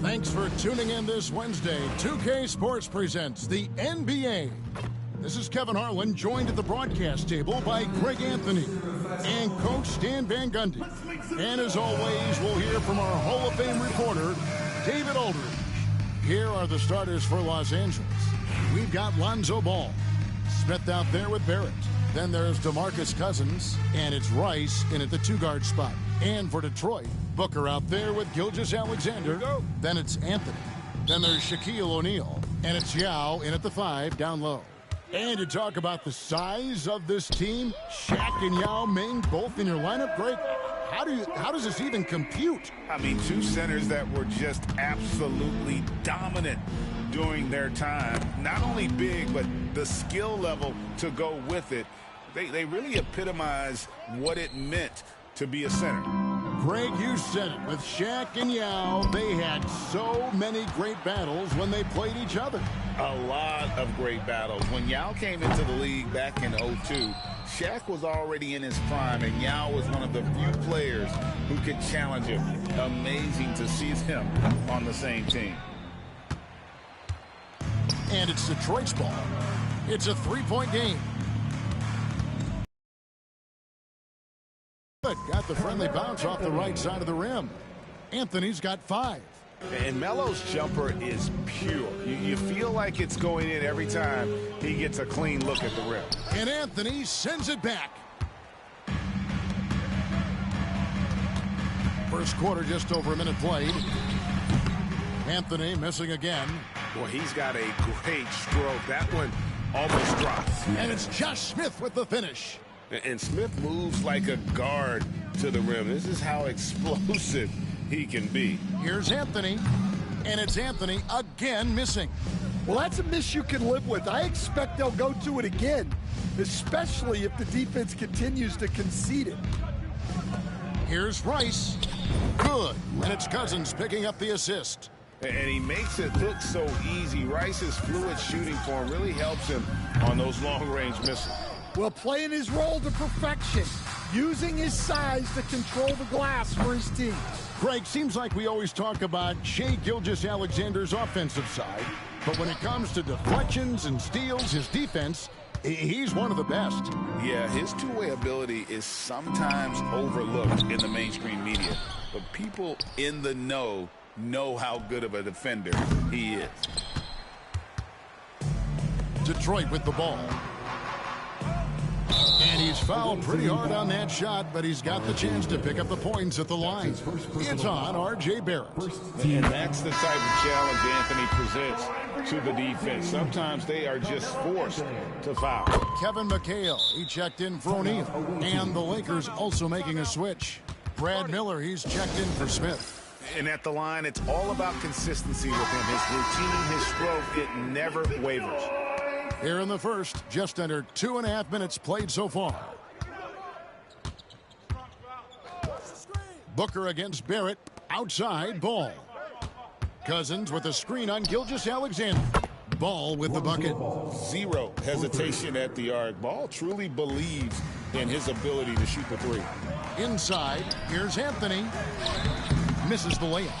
Thanks for tuning in this Wednesday. 2K Sports presents the NBA. This is Kevin Harlan, joined at the broadcast table by Greg Anthony and Coach Stan Van Gundy. And as always, we'll hear from our Hall of Fame reporter, David Aldridge. Here are the starters for Los Angeles. We've got Lonzo Ball. Smith out there with Barrett. Then there's DeMarcus Cousins, and it's Rice in at the two-guard spot. And for Detroit, Booker out there with Gilgeous-Alexander. Then it's Anthony. Then there's Shaquille O'Neal, and it's Yao in at the 5 down low. And to talk about the size of this team, Shaq and Yao Ming both in your lineup, Greg. How does this even compute? I mean, two centers that were just absolutely dominant during their time. Not only big, but the skill level to go with it. They really epitomize what it meant to be a center. Greg, you said it. With Shaq and Yao, they had so many great battles when they played each other. A lot of great battles. When Yao came into the league back in '02, Shaq was already in his prime, and Yao was one of the few players who could challenge him. Amazing to see them on the same team. And it's Detroit's ball. It's a three-point game. Got the friendly bounce off the right side of the rim. Anthony's got 5. And Melo's jumper is pure. You feel like it's going in every time he gets a clean look at the rim. And Anthony sends it back. First quarter, just over a minute played. Anthony missing again. Well, he's got a great stroke. That one almost drops. And it's Josh Smith with the finish. And Smith moves like a guard to the rim. This is how explosive he can be. Here's Anthony, and it's Anthony again missing. Well, that's a miss you can live with. I expect they'll go to it again, especially if the defense continues to concede it. Here's Rice. Good. And it's Cousins picking up the assist. And he makes it look so easy. Rice's fluid shooting form really helps him on those long-range misses. Well, playing his role to perfection, using his size to control the glass for his team. Greg, seems like we always talk about Shai Gilgeous-Alexander's offensive side, but when it comes to deflections and steals, his defense, he's one of the best. Yeah, his two-way ability is sometimes overlooked in the mainstream media, but people in the know how good of a defender he is. Detroit with the ball. And he's fouled pretty hard on that shot, but he's got the chance to pick up the points at the line. It's on R.J. Barrett. And that's the type of challenge Anthony presents to the defense. Sometimes they are just forced to foul. Kevin McHale, he checked in for O'Neal. And the Lakers also making a switch. Brad Miller, he's checked in for Smith. And at the line, it's all about consistency with him. His routine, his stroke, it never wavers. Here in the first, just under 2.5 minutes played so far. Booker against Barrett, outside, Ball. Cousins with a screen on Gilgeous-Alexander. Ball with the bucket. Zero hesitation at the arc. Ball truly believes in his ability to shoot the three. Inside, here's Anthony. Misses the layup.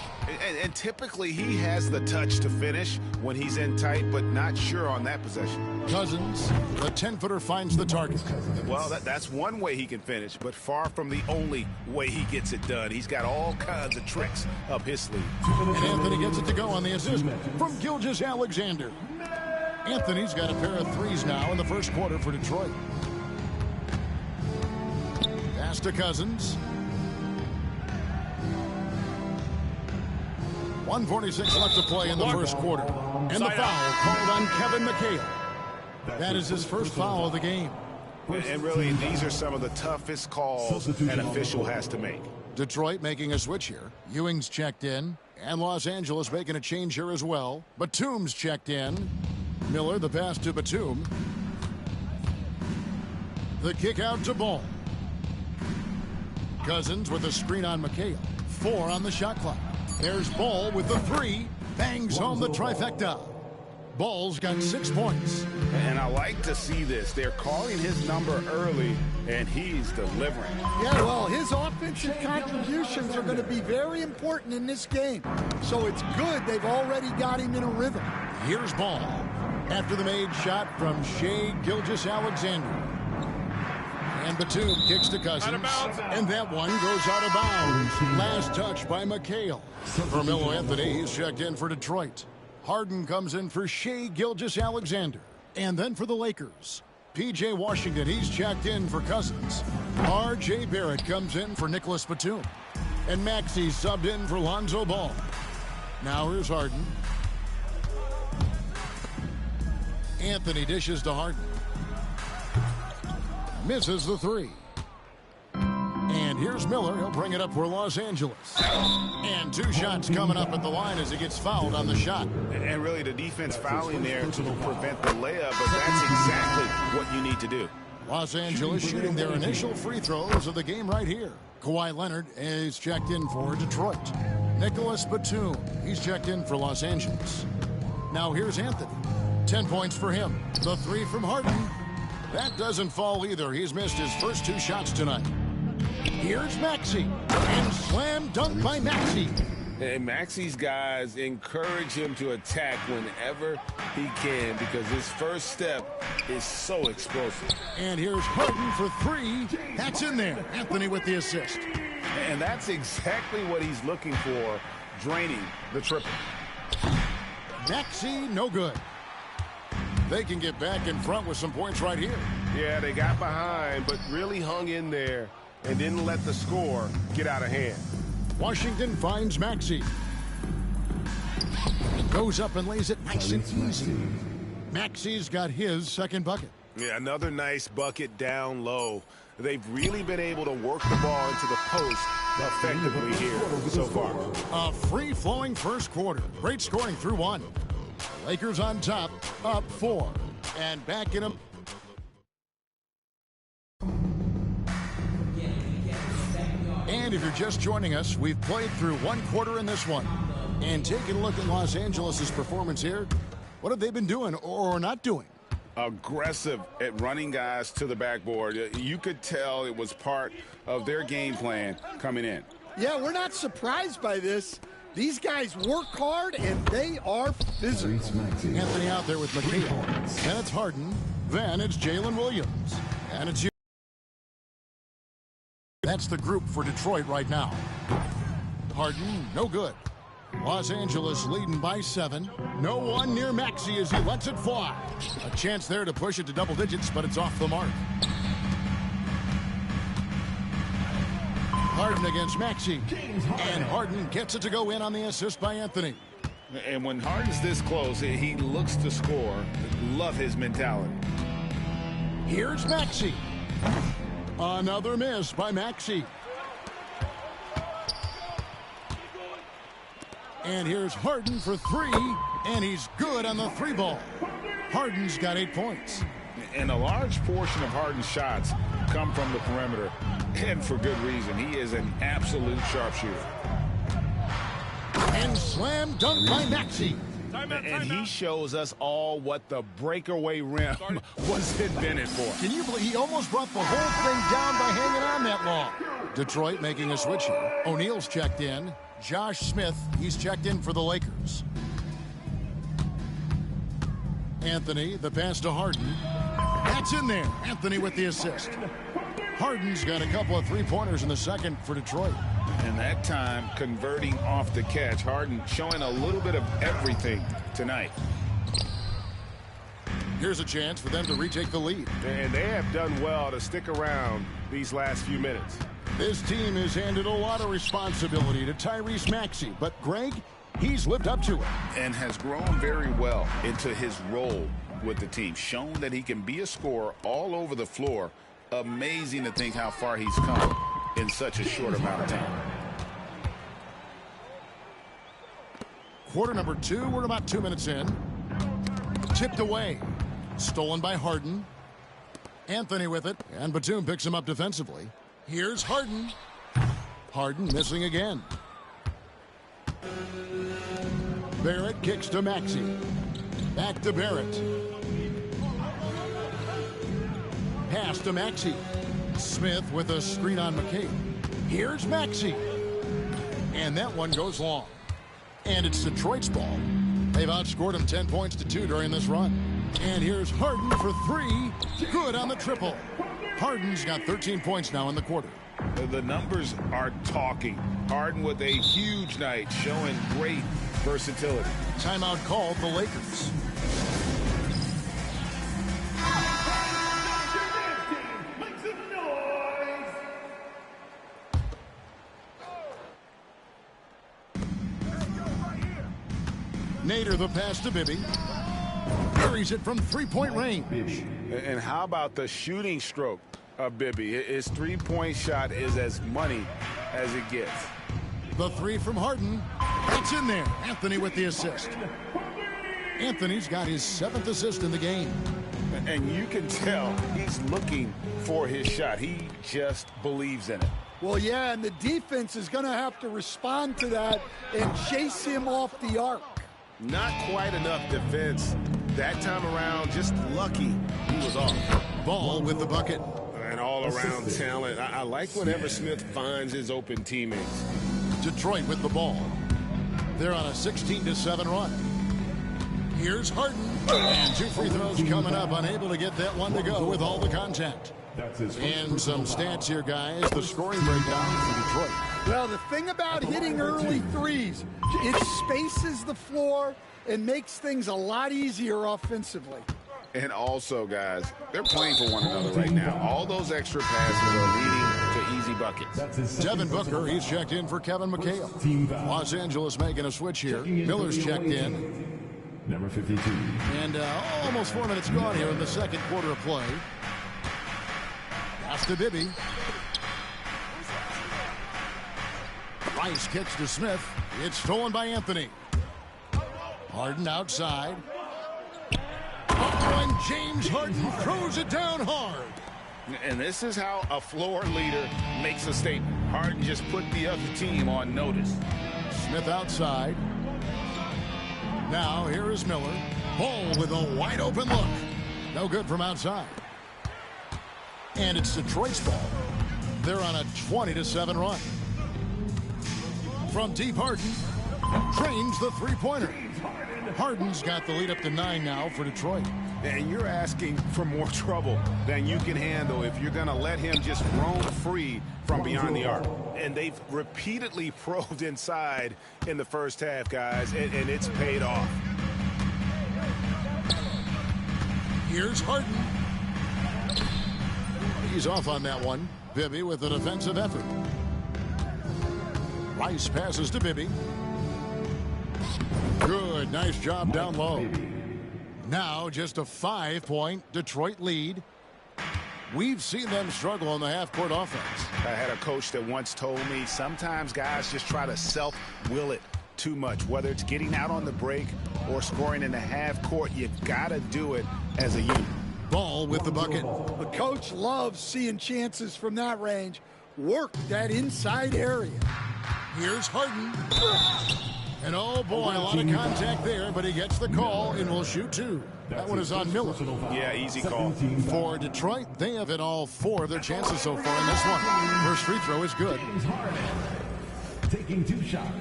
And typically he has the touch to finish when he's in tight, but not sure on that possession. Cousins, the 10-footer finds the target. Well, that's one way he can finish, but far from the only way he gets it done. He's got all kinds of tricks up his sleeve. And Anthony gets it to go on the assist from Gilgeous-Alexander. Anthony's got a pair of threes now in the first quarter for Detroit. Pass to Cousins. 1:46 left to play in the first quarter. And the foul called on Kevin McHale. That is his first foul of the game. And really, these are some of the toughest calls an official has to make. Detroit making a switch here. Ewing's checked in. And Los Angeles making a change here as well. Batum's checked in. Miller, the pass to Batum. The kick out to Ball. Cousins with a screen on McHale. 4 on the shot clock. There's Ball with the 3. Bangs home the trifecta. Ball's got 6 points. And I like to see this. They're calling his number early, and he's delivering. Yeah, well, his offensive contributions are going to be very important in this game. So it's good they've already got him in a rhythm. Here's Ball after the made shot from Shai Gilgeous-Alexander. And Batum kicks to Cousins, and that one goes out of bounds. Last touch by McHale. Carmelo Anthony, he's checked in for Detroit. Harden comes in for Shai Gilgeous-Alexander. And then for the Lakers, P.J. Washington, he's checked in for Cousins. R.J. Barrett comes in for Nicholas Batum. And Maxey subbed in for Lonzo Ball. Now here's Harden. Anthony dishes to Harden. Misses the three. And here's Miller. He'll bring it up for Los Angeles. And 2 shots coming up at the line as he gets fouled on the shot. And really the defense fouling there to prevent the layup, but that's exactly what you need to do. Los Angeles shooting their initial free throws of the game right here. Kawhi Leonard is checked in for Detroit. Nicholas Batum, he's checked in for Los Angeles. Now here's Anthony. 10 points for him. The three from Harden. That doesn't fall either. He's missed his first 2 shots tonight. Here's Maxey. And slam dunk by Maxey. And Maxey's guys encourage him to attack whenever he can because his first step is so explosive. And here's Harden for 3. That's in there. Anthony with the assist. And that's exactly what he's looking for, draining the triple. Maxey, no good. They can get back in front with some points right here. Yeah, they got behind, but really hung in there and didn't let the score get out of hand. Washington finds Maxey. Goes up and lays it nice and easy. Maxey's got his second bucket. Yeah, another nice bucket down low. They've really been able to work the ball into the post effectively here so far. A free-flowing first quarter. Great scoring through 1. Lakers on top, up 4. And back in them. And if you're just joining us, we've played through 1 quarter in this one. And taking a look at Los Angeles' performance here, what have they been doing or not doing? Aggressive at running guys to the backboard. You could tell it was part of their game plan coming in. Yeah, we're not surprised by this. These guys work hard, and they are physical. Anthony out there with McHale. Then it's Harden. Then it's Jalen Williams. And it's you. That's the group for Detroit right now. Harden, no good. Los Angeles leading by 7. No one near Maxey as he lets it fly. A chance there to push it to double digits, but it's off the mark. Harden against Maxey. And Harden gets it to go in on the assist by Anthony. And when Harden's this close, he looks to score. Love his mentality. Here's Maxey. Another miss by Maxey. And here's Harden for 3, and he's good on the 3 ball. Harden's got 8 points. And a large portion of Harden's shots come from the perimeter, and for good reason. He is an absolute sharpshooter. And slam dunk by Maxey. And he shows us all what the breakaway rim was invented for. Can you believe he almost brought the whole thing down by hanging on that long? Detroit making a switch here. O'Neal's checked in. Josh Smith, he's checked in for the Lakers. Anthony, the pass to Harden. That's in there. Anthony with the assist. Harden's got a couple of 3-pointers in the second for Detroit. And that time, converting off the catch. Harden showing a little bit of everything tonight. Here's a chance for them to retake the lead. And they have done well to stick around these last few minutes. This team has handed a lot of responsibility to Tyrese Maxey, but Greg, he's lived up to it. And has grown very well into his role with the team. Shown that he can be a scorer all over the floor. Amazing to think how far he's come in such a short amount of time. Quarter number 2, we're about 2 minutes in. Tipped away. Stolen by Harden. Anthony with it, and Batum picks him up defensively. Here's Harden. Harden missing again. Barrett kicks to Maxey. Back to Barrett. Pass to Maxey. Smith with a screen on McCabe. Here's Maxey. And that one goes long. And it's Detroit's ball. They've outscored them 10 points to 2 during this run. And here's Harden for 3. Good on the triple. Harden's got 13 points now in the quarter. The numbers are talking. Harden with a huge night, showing great versatility. Timeout called the Lakers. Nader the pass to Bibby. Carries it from three-point range. And how about the shooting stroke of Bibby? His three-point shot is as money as it gets. The three from Harden. That's in there. Anthony with the assist. Anthony's got his 7th assist in the game. And you can tell he's looking for his shot. He just believes in it. Well, yeah, and the defense is going to have to respond to that and chase him off the arc. Not quite enough defense that time around. Just lucky he was off. Ball with the bucket. And all-around talent. I like whenever Smith finds his open teammates. Detroit with the ball. They're on a 16-7 run. Here's Harden. And 2 free throws coming up. Unable to get that one to go with all the contact. And some stats here, guys. The scoring breakdown for Detroit. Well, the thing about hitting early threes, it spaces the floor and makes things a lot easier offensively. And also, guys, they're playing for one another right now. All those extra passes are leading to easy buckets. Devin Booker, he's checked in for Kevin McHale. Los Angeles making a switch here. Miller's checked in. Number 52. And almost 4 minutes gone here in the second quarter of play. Pass to Bibby. Rice kicks to Smith. It's stolen by Anthony. Harden outside. Oh, and James Harden throws it down hard. And this is how a floor leader makes a statement. Harden just put the other team on notice. Smith outside. Now here is Miller. Ball with a wide open look. No good from outside. And it's Detroit's ball. They're on a 20-7 run. From deep, Harden drains the three-pointer. Harden's got the lead up to 9 now for Detroit. And you're asking for more trouble than you can handle if you're going to let him just roam free from beyond the arc. And they've repeatedly probed inside in the first half, guys, and it's paid off. Here's Harden. He's off on that one. Bibby with a defensive effort. Rice passes to Bibby. Good, nice job down low. Now just a 5-point Detroit lead. We've seen them struggle on the half-court offense. I had a coach that once told me sometimes guys just try to self-will it too much. Whether it's getting out on the break or scoring in the half-court, you've got to do it as a unit. Ball with the bucket. The coach loves seeing chances from that range. Work that inside area. Here's Harden. And oh boy, a lot of contact there, but he gets the call and will shoot 2. That one is on Miller. Yeah, easy call. For Detroit, they have hit all 4 of their chances so far in this one. First free throw is good. Taking 2 shots.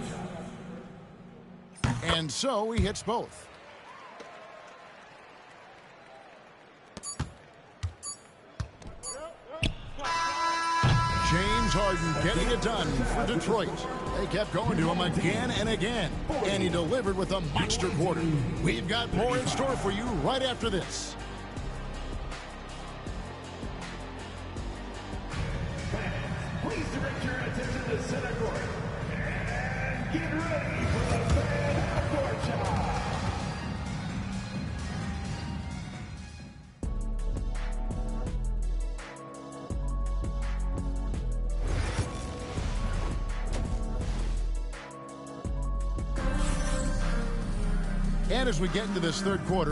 And so he hits both. James Harden getting it done for Detroit. They kept going to him again and again, and he delivered with a monster quarter. We've got more in store for you right after this. Please direct your attention to center court. And get ready for the fan half-court shot. And as we get into this third quarter,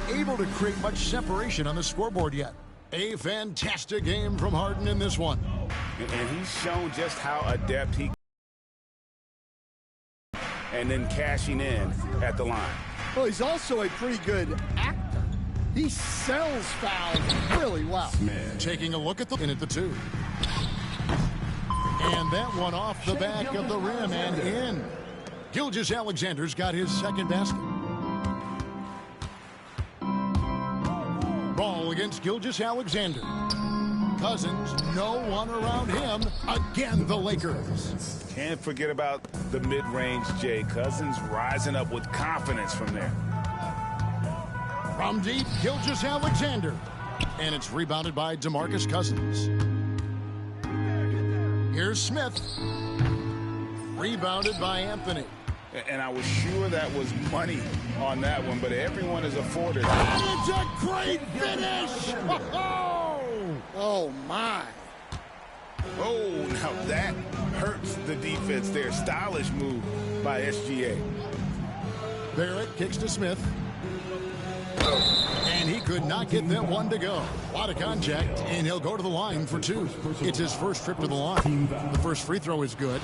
able to create much separation on the scoreboard yet. A fantastic game from Harden in this one. And he's shown just how adept he and then cashing in at the line. Well, he's also a pretty good actor. He sells fouls really well. Taking a look at the 2. And that one off the back of the rim and in. Gilgeous-Alexander's got his second basket. Ball against Gilgeous-Alexander. Cousins, no one around him. Again, the Lakers. Can't forget about the mid-range, Jay. Cousins rising up with confidence from there. From deep, Gilgeous-Alexander. And it's rebounded by DeMarcus Cousins. Here's Smith. Rebounded by Anthony. And I was sure that was money on that one, but everyone is afforded. And it's a great finish! Oh, my. Oh, now that hurts the defense there. Stylish move by SGA. Barrett kicks to Smith. And he could not get that one to go. A lot of contact, and he'll go to the line for 2. It's his first trip to the line. The first free throw is good.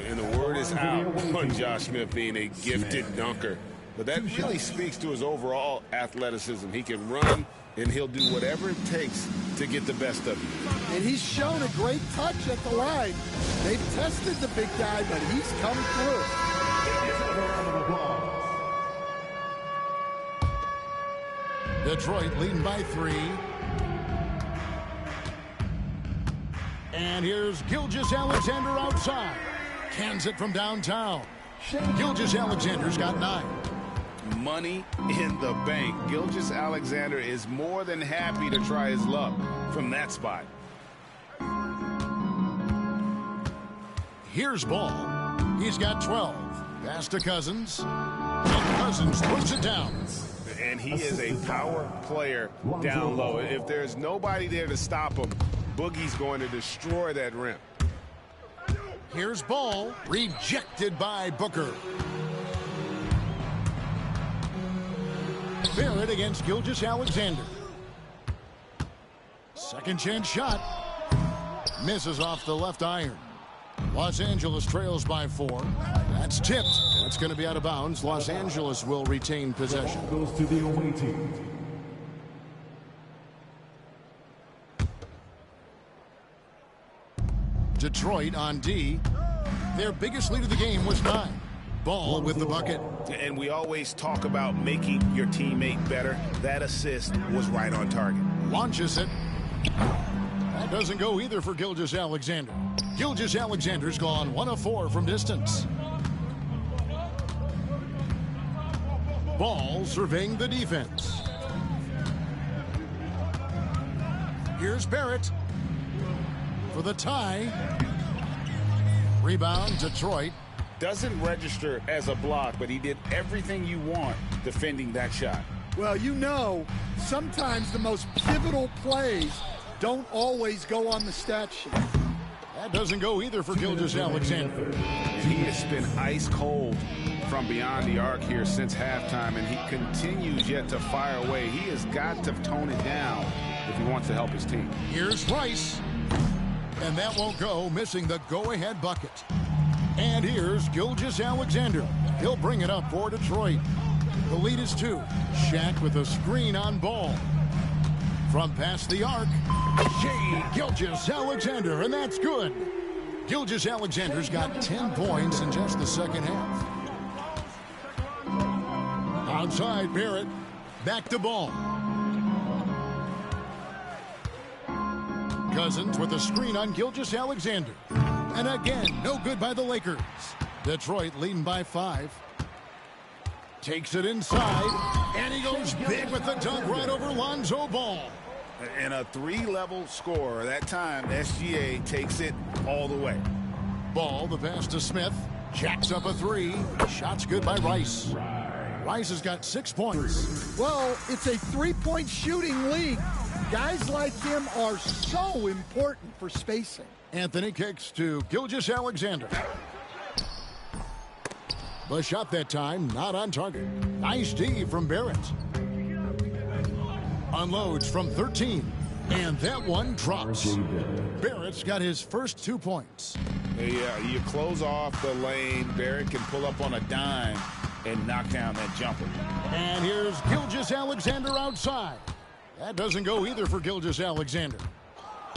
And the word is out on Josh Smith being a gifted dunker. But that really speaks to his overall athleticism. He can run, and he'll do whatever it takes to get the best of you. And he's shown a great touch at the line. They've tested the big guy, but he's come through. Detroit leading by 3. And here's Gilgeous-Alexander outside. Cans it from downtown. Gilgeous-Alexander's got 9. Money in the bank. Gilgeous-Alexander is more than happy to try his luck from that spot. Here's Ball. He's got 12. Pass to Cousins. And Cousins puts it down. And he is a power player down low. If there's nobody there to stop him, Boogie's going to destroy that rim. Here's Ball. Rejected by Booker. Barrett against Gilgeous-Alexander. Second chance shot. Misses off the left iron. Los Angeles trails by 4. That's tipped. That's going to be out of bounds. Los Angeles will retain possession. Goes to the away team. Detroit on D. Their biggest lead of the game was 9. Ball with the bucket. And we always talk about making your teammate better. That assist was right on target. Launches it. That doesn't go either for Gilgeous-Alexander. Gilgeous-Alexander's gone 1 of 4 from distance. Ball surveying the defense. Here's Barrett for the tie. Rebound, Detroit. Doesn't register as a block, but he did everything you want defending that shot. Well, you know, sometimes the most pivotal plays don't always go on the stat sheet. That doesn't go either for Gilgeous-Alexander. He has been ice cold from beyond the arc here since halftime, and he continues yet to fire away. He has got to tone it down if he wants to help his team. Here's Rice. And that won't go, missing the go-ahead bucket. And here's Gilgeous-Alexander. He'll bring it up for Detroit. The lead is 2. Shaq with a screen on Ball. From past the arc, Gilgeous-Alexander, and that's good. Gilgeous-Alexander's got 10 points in just the second half. Outside, Barrett. Back to Ball. Cousins with a screen on Gilgeous-Alexander. And again, no good by the Lakers. Detroit leading by 5. Takes it inside, and he goes big with the dunk right over Lonzo Ball. And a 3-level scorer. That time, SGA takes it all the way. Ball, the pass to Smith. Jacks up a 3. Shot's good by Rice. Rice has got 6 points. Well, it's a 3-point shooting league. Guys like him are so important for spacing. Anthony kicks to Gilgeous-Alexander. The shot that time, not on target. Nice D from Barrett. Unloads from 13. And that one drops. Barrett's got his first 2 points. Yeah, you close off the lane. Barrett can pull up on a dime and knock down that jumper. And here's Gilgeous-Alexander outside. That doesn't go either for Gilgeous-Alexander.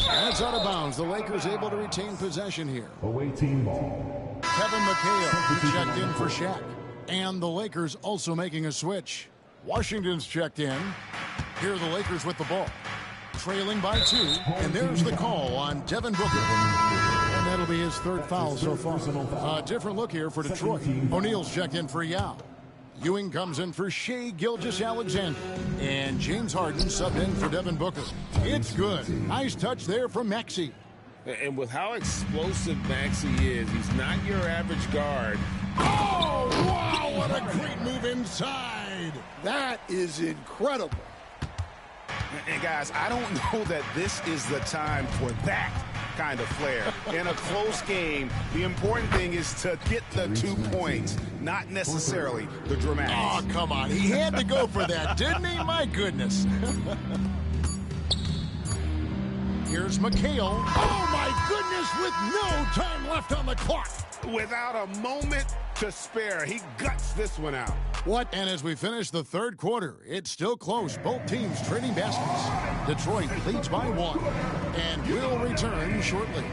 And it's out of bounds. The Lakers able to retain possession here. Away team ball. Kevin McHale, who checked in for Shaq. And the Lakers also making a switch. Washington's checked in. Here are the Lakers with the ball. Trailing by 2. And there's the call on Devin Booker. And that'll be his 3rd foul so far. A different look here for Detroit. O'Neal's checked in for Yao. Ewing comes in for Shai Gilgeous-Alexander. And James Harden subbed in for Devin Booker. It's good. Nice touch there from Maxey. And with how explosive Maxey is, he's not your average guard. Oh, wow, what a great move inside. That is incredible. And guys, I don't know that this is the time for that kind of flair. In a close game, the important thing is to get the 2 points, not necessarily the dramatics. Oh, come on. He had to go for that, didn't he? My goodness. Here's McHale. Oh, my goodness, with no time left on the clock. Without a moment to spare, he guts this one out. What? And as we finish the 3rd quarter, it's still close. Both teams trading baskets. Detroit leads by 1 and will return shortly.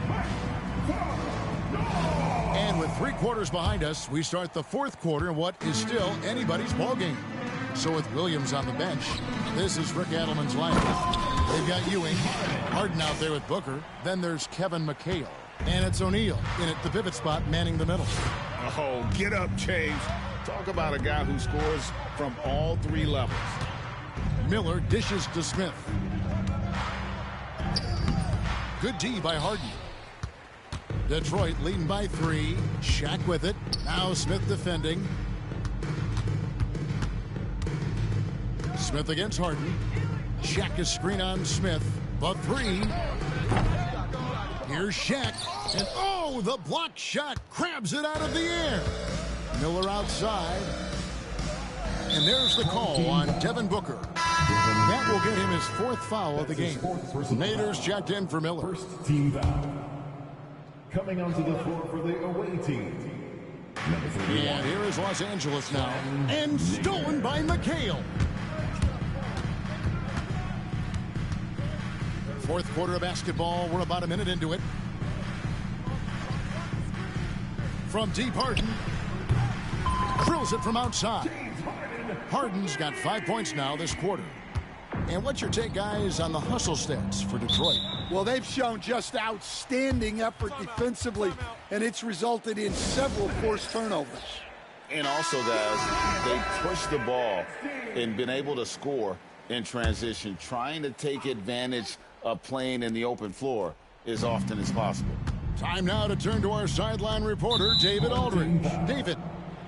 And with 3 quarters behind us, we start the 4th quarter in what is still anybody's ballgame. So with Williams on the bench, this is Rick Adelman's lineup. They've got Ewing, Harden out there with Booker. Then there's Kevin McHale. And it's O'Neal in at the pivot spot, manning the middle. Oh, get up, James. Talk about a guy who scores from all 3 levels. Miller dishes to Smith. Good D by Harden. Detroit leading by 3. Shaq with it. Now Smith defending. Smith against Harden. Shaq is screen on Smith. But 3. Here's Shaq. And oh, the block shot crabs it out of the air. Miller outside. And there's the call on Devin Booker. That will get him his 4th foul of the game. Nader's checked in for Miller. First team foul. Coming onto the floor for the away team. Number 31. And here is Los Angeles now. And stolen by McHale. 4th quarter of basketball. We're about a minute into it. From deep, Harden. Drills it from outside. Harden's got 5 points now this quarter. And what's your take, guys, on the hustle stats for Detroit? Well, they've shown just outstanding effort defensively, and it's resulted in several forced turnovers. And also, guys, they pushed the ball and been able to score in transition, trying to take advantage of playing in the open floor as often as possible. Time now to turn to our sideline reporter, David Aldridge. David.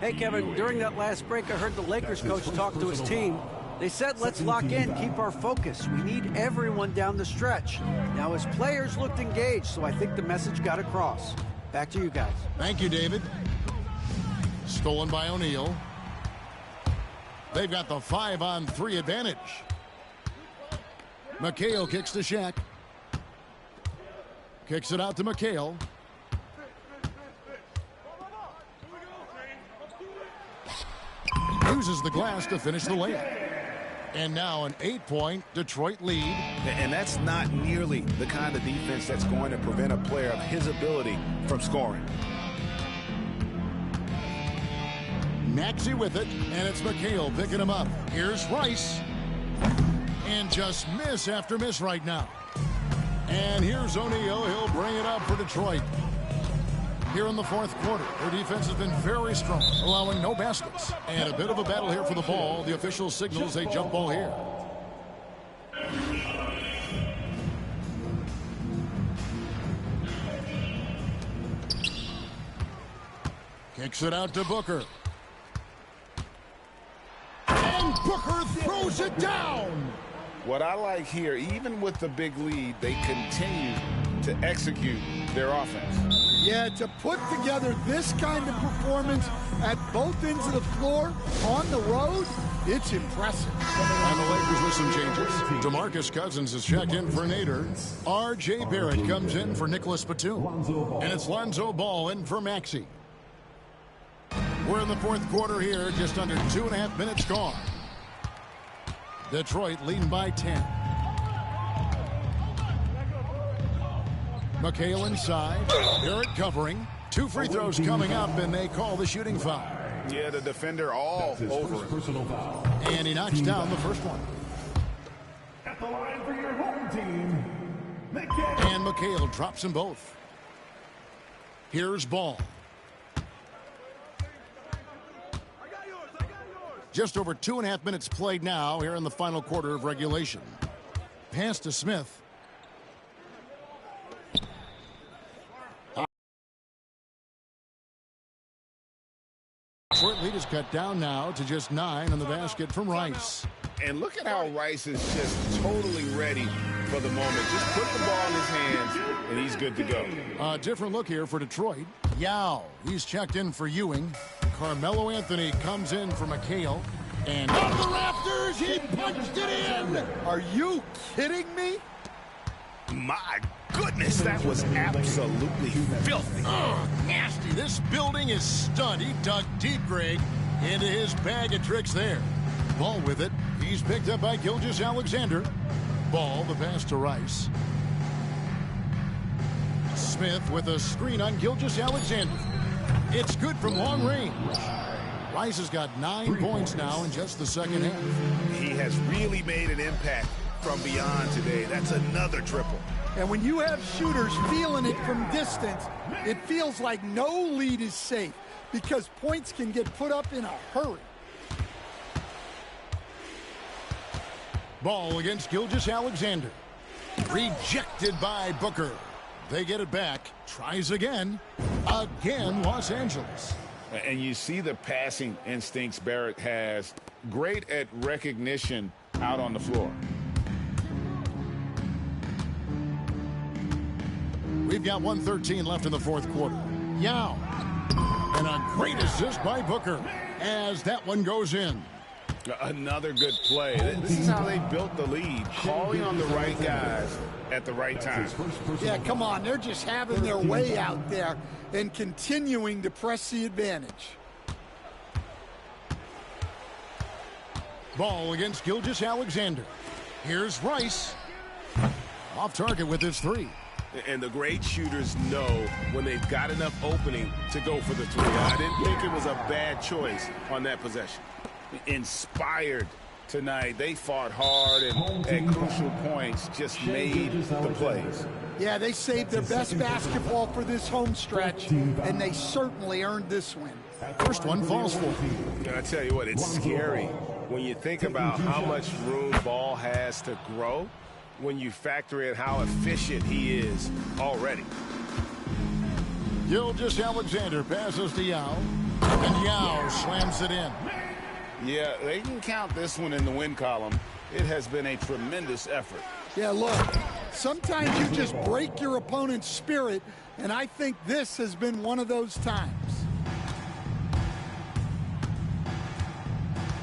Hey, Kevin, during that last break, I heard the Lakers coach talk to his team. They said, let's lock in, keep our focus. We need everyone down the stretch. Now, his players looked engaged, so I think the message got across. Back to you guys. Thank you, David. Stolen by O'Neal. They've got the 5-on-3 advantage. McHale kicks to Shaq. Kicks it out to McHale. Uses the glass to finish the layup. And now an 8-point Detroit lead. And that's not nearly the kind of defense that's going to prevent a player of his ability from scoring. Maxey with it, and it's McHale picking him up. Here's Rice. And just miss after miss right now. And here's O'Neal. He'll bring it up for Detroit. Here in the 4th quarter, their defense has been very strong, allowing no baskets. And a bit of a battle here for the ball. The official signals a jump ball here. Kicks it out to Booker. And Booker throws it down. What I like here, even with the big lead, they continue to execute their offense. Yeah, to put together this kind of performance at both ends of the floor on the road, It's impressive. And the Lakers with some changes. DeMarcus Cousins is checked in for Nader. R.J. Barrett comes in for Nicholas Batum. And it's Lonzo Ball in for Maxey. We're in the fourth quarter here, just under 2.5 minutes gone. Detroit leading by 10. McHale inside. Barrett covering. 2 free throws coming up, and they call the shooting foul. Yeah, the defender all over him. And he knocks down the first one. At the line for your home team, And McHale drops them both. Here's Ball. Just over 2.5 minutes played now here in the final quarter of regulation. Pass to Smith. Short lead is cut down now to just 9 on the basket from Rice. And look at how Rice is just totally ready for the moment. Just put the ball in his hands, and he's good to go. A different look here for Detroit. Yao, he's checked in for Ewing. Carmelo Anthony comes in for McHale. And up the rafters, he punched it in! Are you kidding me? My goodness, that was absolutely filthy. Oh, nasty. This building is stunned. He dug deep, Greg, into his bag of tricks there. Ball with it. He's picked up by Gilgeous-Alexander. Ball, the pass to Rice. Smith with a screen on Gilgeous-Alexander. It's good from long range. Rice has got 9 points now in just the second half. He has really made an impact from beyond today. That's another triple. And when you have shooters feeling it from distance, it feels like no lead is safe because points can get put up in a hurry. Ball against Gilgeous-Alexander. Rejected by Booker. They get it back. Tries again. Again, Los Angeles. And you see the passing instincts Barrett has. Great at recognition out on the floor. We've got 1:13 left in the fourth quarter. Yao. And a great assist by Booker as that one goes in. Another good play. This is how they built the lead, calling on the right guys at the right time. Yeah, come on. They're just having their way out there and continuing to press the advantage. Ball against Gilgeous-Alexander. Here's Rice. Off target with his 3. And the great shooters know when they've got enough opening to go for the 3. I didn't think it was a bad choice on that possession. Inspired tonight. They fought hard and at crucial points just made the plays. Yeah, they saved their best basketball for this home stretch, and they certainly earned this win. First one falls for. And I tell you what, it's scary when you think about how much room Ball has to grow when you factor in how efficient he is already. Gilgeous-Alexander passes to Yao, and Yao slams it in. Yeah, they can count this one in the win column. It has been a tremendous effort. Yeah, look, sometimes you just break your opponent's spirit, and I think this has been one of those times.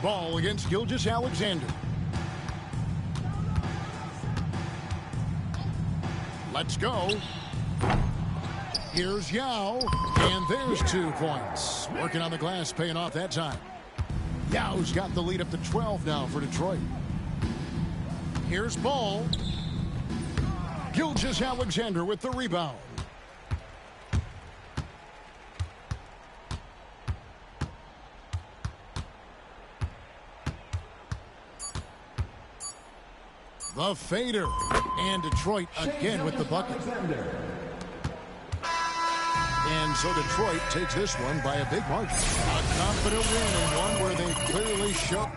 Ball against Gilgeous-Alexander. Let's go. Here's Yao, and there's 2 points. Working on the glass, paying off that time. Yao's got the lead up to 12 now for Detroit. Here's Ball. Gilgeous-Alexander with the rebound. The fader. And Detroit again with the bucket. And so Detroit takes this one by a big margin. A confident win and one where they clearly show.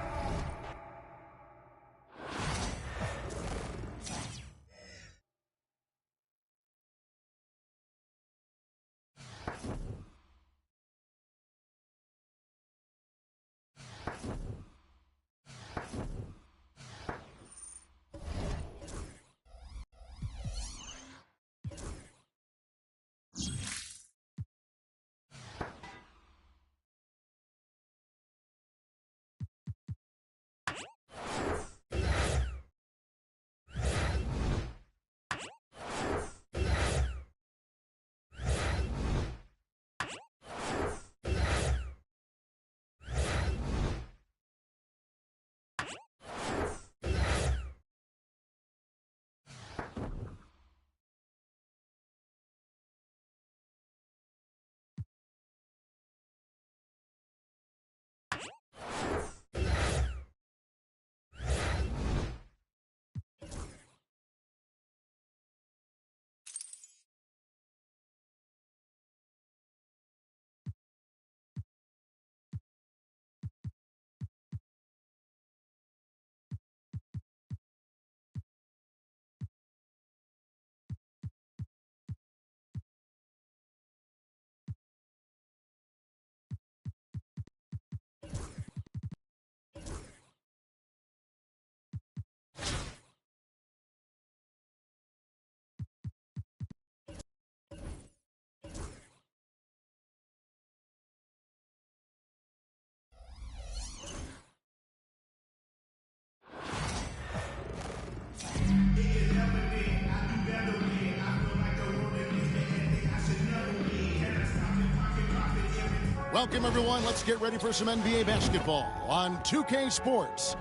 Welcome, everyone. Let's get ready for some NBA basketball on 2K Sports.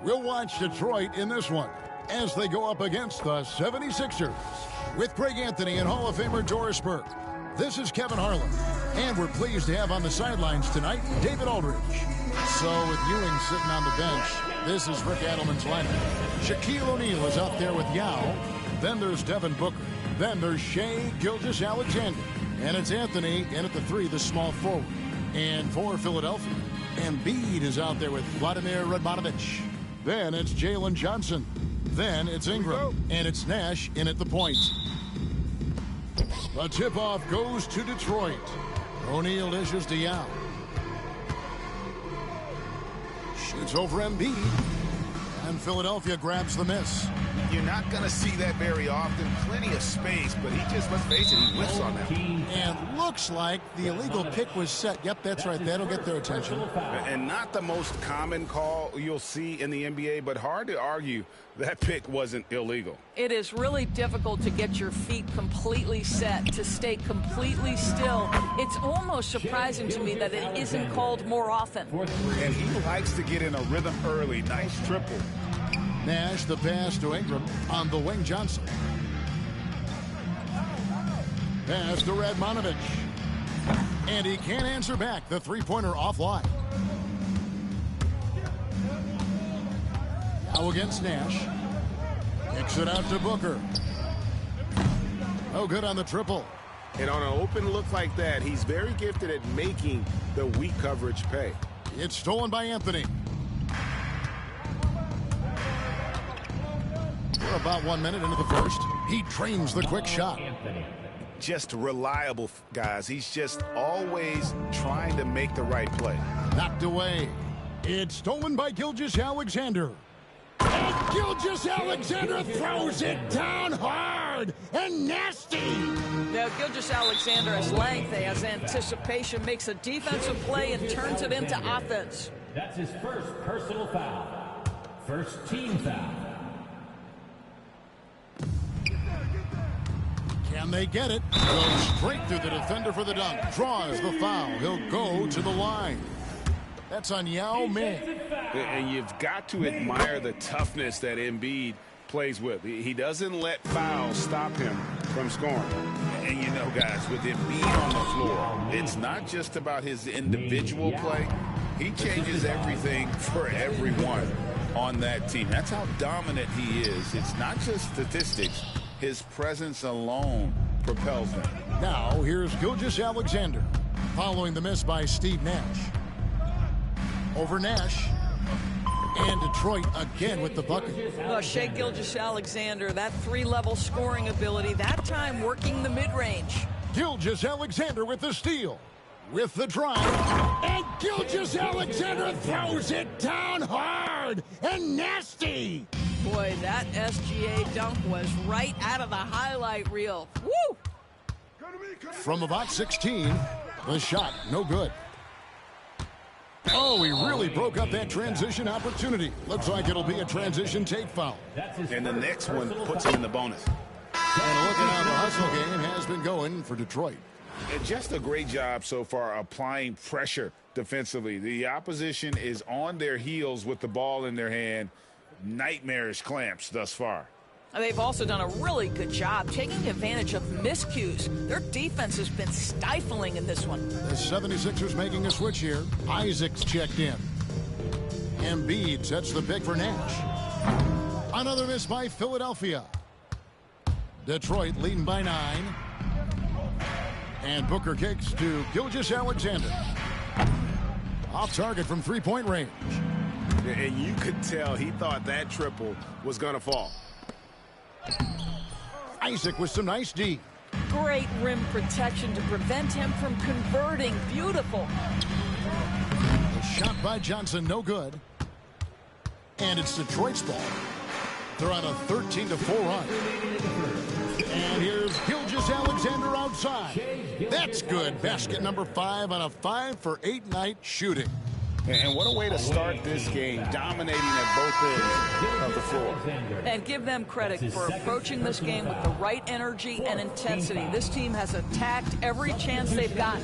We'll watch Detroit in this one as they go up against the 76ers. With Greg Anthony and Hall of Famer Doris Burke, this is Kevin Harlan. And we're pleased to have on the sidelines tonight David Aldridge. So with Ewing sitting on the bench, this is Rick Adelman's lineup. Shaquille O'Neal is out there with Yao. Then there's Devin Booker. Then there's Shai Gilgeous-Alexander. And it's Anthony in at the 3, the small forward. And for Philadelphia, Embiid is out there with Vladimir Radmanovic. Then it's Jalen Johnson. Then it's Ingram. And it's Nash in at the point. The tip-off goes to Detroit. O'Neal dishes to Yao. Shoots over Embiid. And Philadelphia grabs the miss. You're not going to see that very often. Plenty of space, but he just, let's face it, he whiffs on that. And looks like the illegal pick was set. Yep, that's right. That'll get their attention. And not the most common call you'll see in the NBA, but hard to argue that pick wasn't illegal. It is really difficult to get your feet completely set, to stay completely still. It's almost surprising to me that it isn't called more often. And he likes to get in a rhythm early. Nice triple. Nash, the pass to Ingram on the wing. Johnson. Pass to Radmanovic. And he can't answer back. The three-pointer offline. Now against Nash. Kicks it out to Booker. Oh, good on the triple. And on an open look like that, he's very gifted at making the weak coverage pay. It's stolen by Anthony. We're about 1 minute into the first. He trains the quick shot. Just reliable, guys. He's just always trying to make the right play. Knocked away. It's stolen by Gilgeous-Alexander. And Gilgeous-Alexander throws it down hard and nasty. Now, Gilgeous-Alexander has length, he has anticipation, makes a defensive play and turns it into offense. That's his first personal foul. First team foul. Can they get it? Goes straight through the defender for the dunk. Draws the foul. He'll go to the line. That's on Yao Ming. And you've got to admire the toughness that Embiid plays with. He doesn't let fouls stop him from scoring. And you know, guys, with Embiid on the floor, it's not just about his individual play. He changes everything for everyone on that team. That's how dominant he is. It's not just statistics. His presence alone propels them. Now, here's Gilgeous-Alexander following the miss by Steve Nash. Over Nash. And Detroit again with the bucket. Shai Gilgeous-Alexander, that three-level scoring ability, that time working the mid-range. Gilgeous-Alexander with the steal. With the drive. And Gilgeous-Alexander throws it down hard and nasty. Boy, that SGA dunk was right out of the highlight reel. Woo! From about 16, the shot no good. Oh, he really broke up that transition opportunity. Looks like it'll be a transition take foul. And the next one puts him in the bonus. And looking how the hustle game has been going for Detroit. And just a great job so far applying pressure defensively. The opposition is on their heels with the ball in their hand. Nightmarish clamps thus far. They've also done a really good job taking advantage of miscues. Their defense has been stifling in this one. The 76ers making a switch here. Isaac's checked in. Embiid sets the pick for Nash. Another miss by Philadelphia. Detroit leading by 9. And Booker kicks to Gilgeous-Alexander. Off target from three-point range. And you could tell he thought that triple was going to fall. Isaac with some nice D. Great rim protection to prevent him from converting. Beautiful. A shot by Johnson, no good. And it's Detroit's ball. They're on a 13-4 run. And here's Gilgeous-Alexander outside. That's good. Basket number 5 on a 5-for-8 night shooting. And what a way to start this game, dominating at both ends of the floor. And give them credit for approaching this game with the right energy and intensity. This team has attacked every chance they've gotten.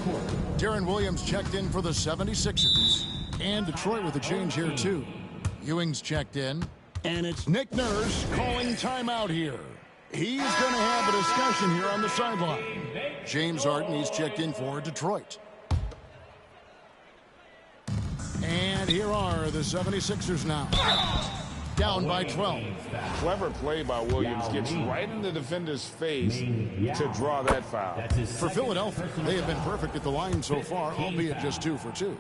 Darren Williams checked in for the 76ers. And Detroit with a change here, too. Ewing's checked in. And it's Nick Nurse calling timeout here. He's going to have a discussion here on the sideline. James Harden, he's checked in for Detroit. And here are the 76ers now. Down by 12. Clever play by Williams. Gets right in the defender's face to draw that foul. For Philadelphia, they have been perfect at the line so far, albeit just 2 for 2.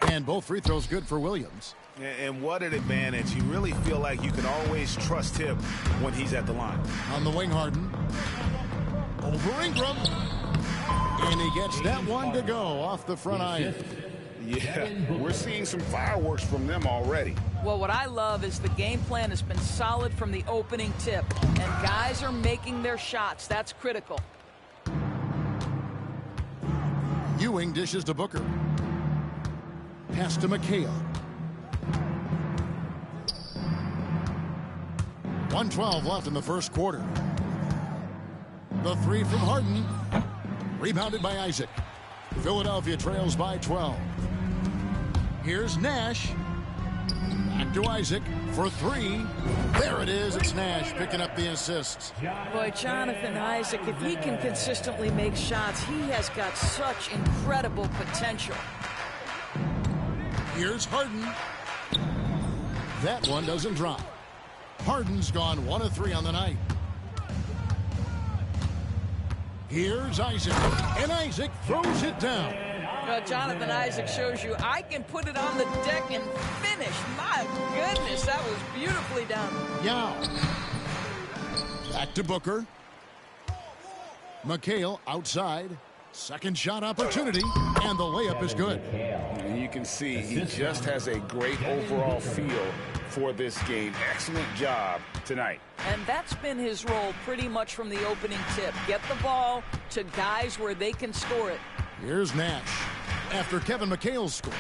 And both free throws good for Williams. And what an advantage. You really feel like you can always trust him when he's at the line. On the wing, Harden. Over Ingram. And he gets that one to go off the front iron. Yeah, we're seeing some fireworks from them already. Well, what I love is the game plan has been solid from the opening tip. And guys are making their shots. That's critical. Ewing dishes to Booker. Pass to McHale. 1:12 left in the first quarter. The three from Harden. Rebounded by Isaac. Philadelphia trails by 12. Here's Nash. Back to Isaac for 3. There it is. It's Nash picking up the assist. Boy, Jonathan Isaac, if he can consistently make shots, he has got such incredible potential. Here's Harden. That one doesn't drop. Harden's gone 1 of 3 on the night. Here's Isaac. And Isaac throws it down. Well, Jonathan Isaac shows you I can put it on the deck and finish. My goodness, that was beautifully done. Yao. Back to Booker. McHale outside. Second shot opportunity, and the layup is good. And you can see he just has a great overall feel for this game. Excellent job tonight. And that's been his role pretty much from the opening tip. Get the ball to guys where they can score it. Here's Nash. After Kevin McHale's score.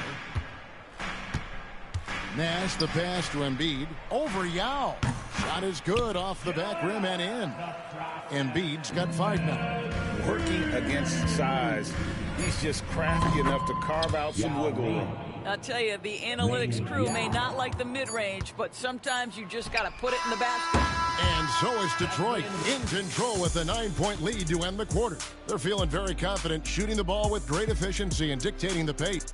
Nash, the pass to Embiid. Over Yao. Shot is good off the back rim and in. Embiid's got 5 now. Working against size. He's just crafty enough to carve out some wiggle room. I'll tell you, the analytics crew may not like the mid-range, but sometimes you just got to put it in the basket. And so is Detroit in control with a 9-point lead to end the quarter. They're feeling very confident, shooting the ball with great efficiency and dictating the pace.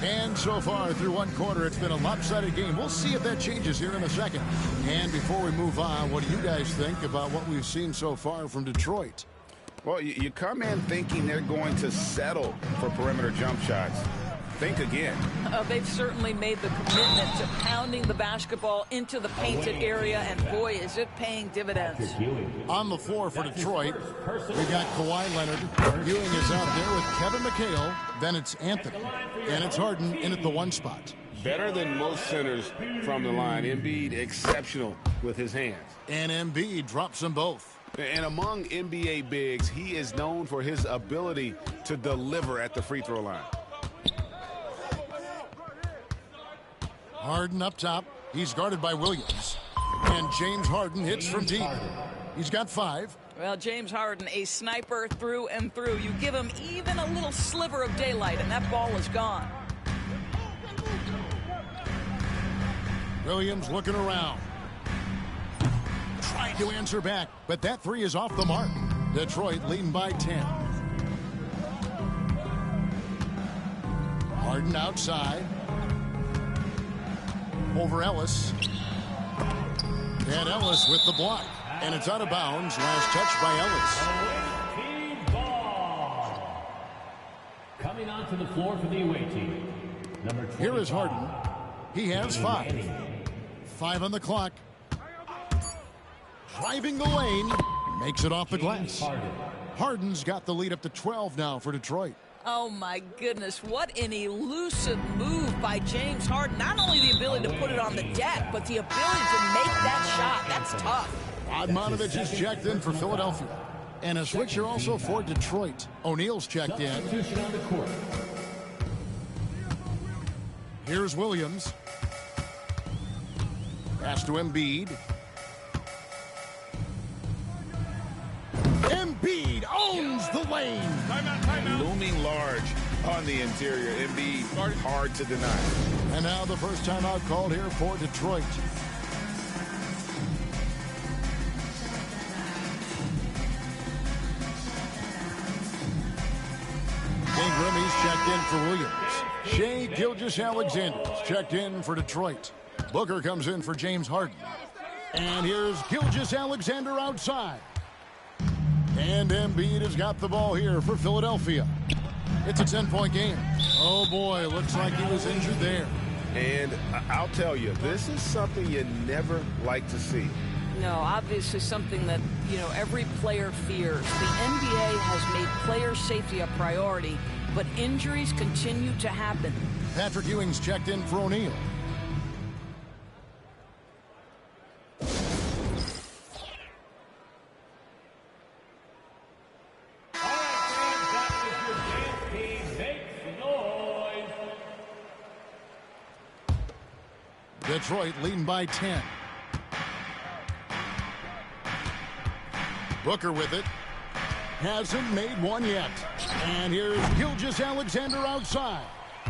And so far through one quarter, it's been a lopsided game. We'll see if that changes here in a second. And before we move on, what do you guys think about what we've seen so far from Detroit? Well, you come in thinking they're going to settle for perimeter jump shots. Think again. They've certainly made the commitment to pounding the basketball into the painted area, and boy, is it paying dividends. On the floor for Detroit, we've got Kawhi Leonard. Ewing is out there with Kevin McHale. Then it's Anthony. And it's Harden in at the 1 spot. Better than most centers from the line. Embiid exceptional with his hands. And Embiid drops them both. And among NBA bigs, he is known for his ability to deliver at the free throw line. Harden up top. He's guarded by Williams. And James Harden hits from deep. He's got 5. Well, James Harden, a sniper through and through. You give him even a little sliver of daylight, and that ball is gone. Williams looking around. Trying to answer back, but that 3 is off the mark. Detroit leading by 10. Harden outside. Over Ellis. And Ellis with the block. And it's out of bounds. Last touch by Ellis. Coming onto the floor for the away team. Number 25. Here is Harden. He has 5. 5 on the clock. Driving the lane. Makes it off the glass. Harden's got the lead up to 12 now for Detroit. Oh, my goodness. What an elusive move by James Harden. Not only the ability to put it on the deck, but the ability to make that shot. That's tough. Odmanovich is checked in for Philadelphia. And a switcher also for Detroit. O'Neal's checked in. Here's Williams. Pass to Embiid. Embiid owns the lane. Timeout. Looming large on the interior. Embiid, hard to deny. And now the first timeout called here for Detroit. Ingram, he's checked in for Williams. Shai Gilgeous-Alexander's checked in for Detroit. Booker comes in for James Harden. And here's Gilgeous-Alexander outside. And Embiid has got the ball here for Philadelphia. It's a 10-point game. Oh, boy, looks like he was injured there. And I'll tell you, this is something you never like to see. No, obviously something that, every player fears. The NBA has made player safety a priority, but injuries continue to happen. Patrick Ewing's checked in for O'Neal. Detroit leading by 10. Booker with it. Hasn't made one yet. And here's Gilgeous-Alexander outside.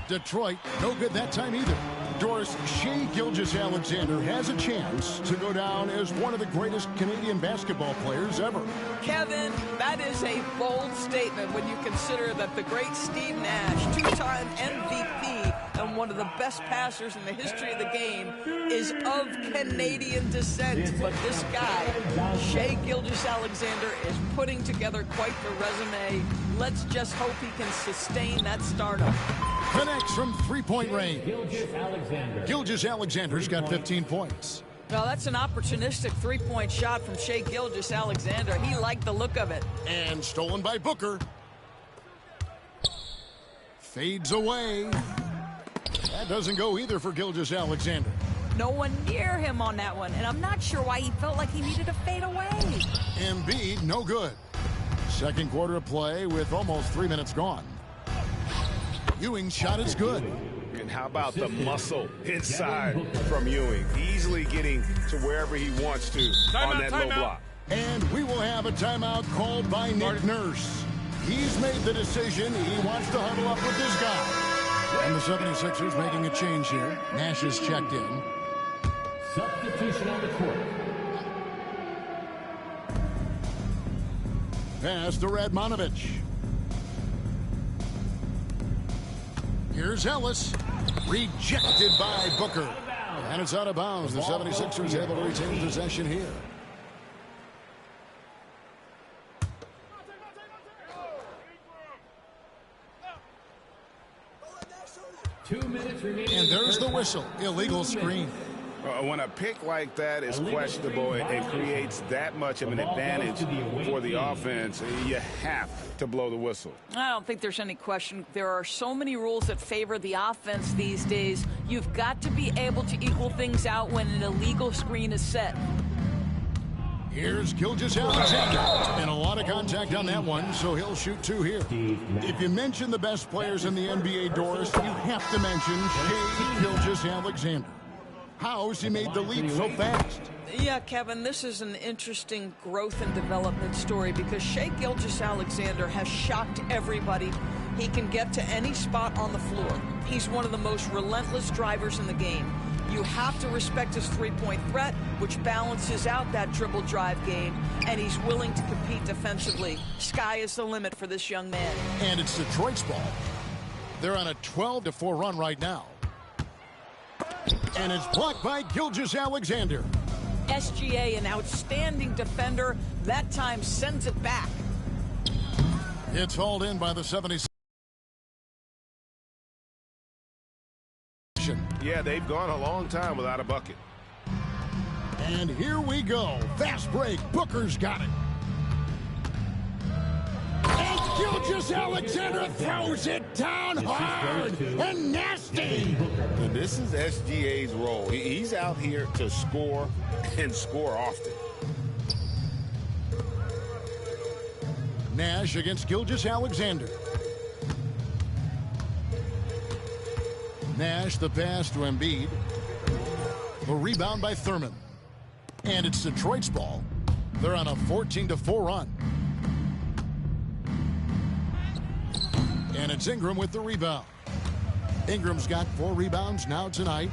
Detroit, no good that time either. Doris, Shai Gilgeous-Alexander has a chance to go down as one of the greatest Canadian basketball players ever. Kevin, that is a bold statement when you consider that the great Steve Nash, two-time MVP and one of the best passers in the history of the game, is of Canadian descent. But this guy, Shai Gilgeous-Alexander, is putting together quite the resume. Let's just hope he can sustain that stardom. Connects from three-point range. Gilgeous-Alexander's got 15 points. Well, that's an opportunistic three-point shot from Shai Gilgeous-Alexander. He liked the look of it. And stolen by Booker. Fades away. That doesn't go either for Gilgeous-Alexander. No one near him on that one, and I'm not sure why he felt like he needed to fade away. Embiid, no good. Second quarter of play with almost 3 minutes gone. Ewing's shot is good. And how about the muscle inside from Ewing? Easily getting to wherever he wants to on that low block. And we will have a timeout called by Nick Nurse. He's made the decision. He wants to huddle up with this guy. And the 76ers making a change here. Nash is checked in. Substitution on the court. Pass to Radmanovich. Here's Ellis. Rejected by Booker. And it's out of bounds. The 76ers able to retain possession here. And there's the whistle. Illegal screen. When a pick like that is questionable and creates that much of an advantage for the offense, you have to blow the whistle. I don't think there's any question. There are so many rules that favor the offense these days. You've got to be able to equal things out when an illegal screen is set. Here's Gilgeous-Alexander. And a lot of contact on that one, so he'll shoot two here. If you mention the best players in the NBA, Doris, you have to mention Shai Gilgeous-Alexander. How has he made the leap so fast? Yeah, Kevin, this is an interesting growth and development story because Shai Gilgeous-Alexander has shocked everybody. He can get to any spot on the floor. He's one of the most relentless drivers in the game. You have to respect his three-point threat, which balances out that dribble drive game, and he's willing to compete defensively. Sky is the limit for this young man. And it's Detroit's ball. They're on a 12-4 run right now. And it's blocked by Gilgeous-Alexander. SGA, an outstanding defender, that time sends it back. It's hauled in by the 76ers. Yeah, they've gone a long time without a bucket. And here we go. Fast break. Booker's got it. And Gilgeous-Alexander throws it down hard and nasty. And this is SGA's role. He's out here to score and score often. Nash against Gilgeous-Alexander. Nash, the pass to Embiid. The rebound by Thurman. And it's Detroit's ball. They're on a 14-4 run. And it's Ingram with the rebound. Ingram's got 4 rebounds now tonight.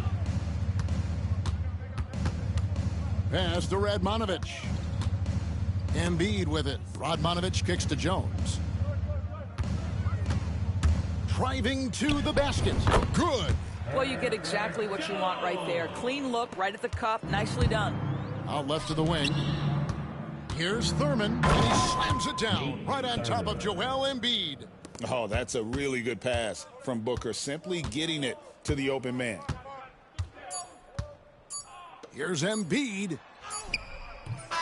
Pass to Radmanovich. Embiid with it. Radmanovich kicks to Jones. Driving to the basket. Good. Well, you get exactly what you want right there. Clean look, right at the cup. Nicely done. Out left to the wing. Here's Thurman, and he slams it down right on top of Joel Embiid. Oh, that's a really good pass from Booker, simply getting it to the open man. Here's Embiid.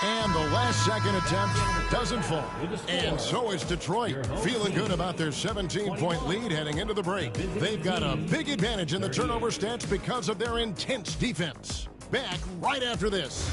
And the last-second attempt doesn't fall. And so is Detroit, feeling good about their 17-point lead heading into the break. They've got a big advantage in the turnover stats because of their intense defense. Back right after this.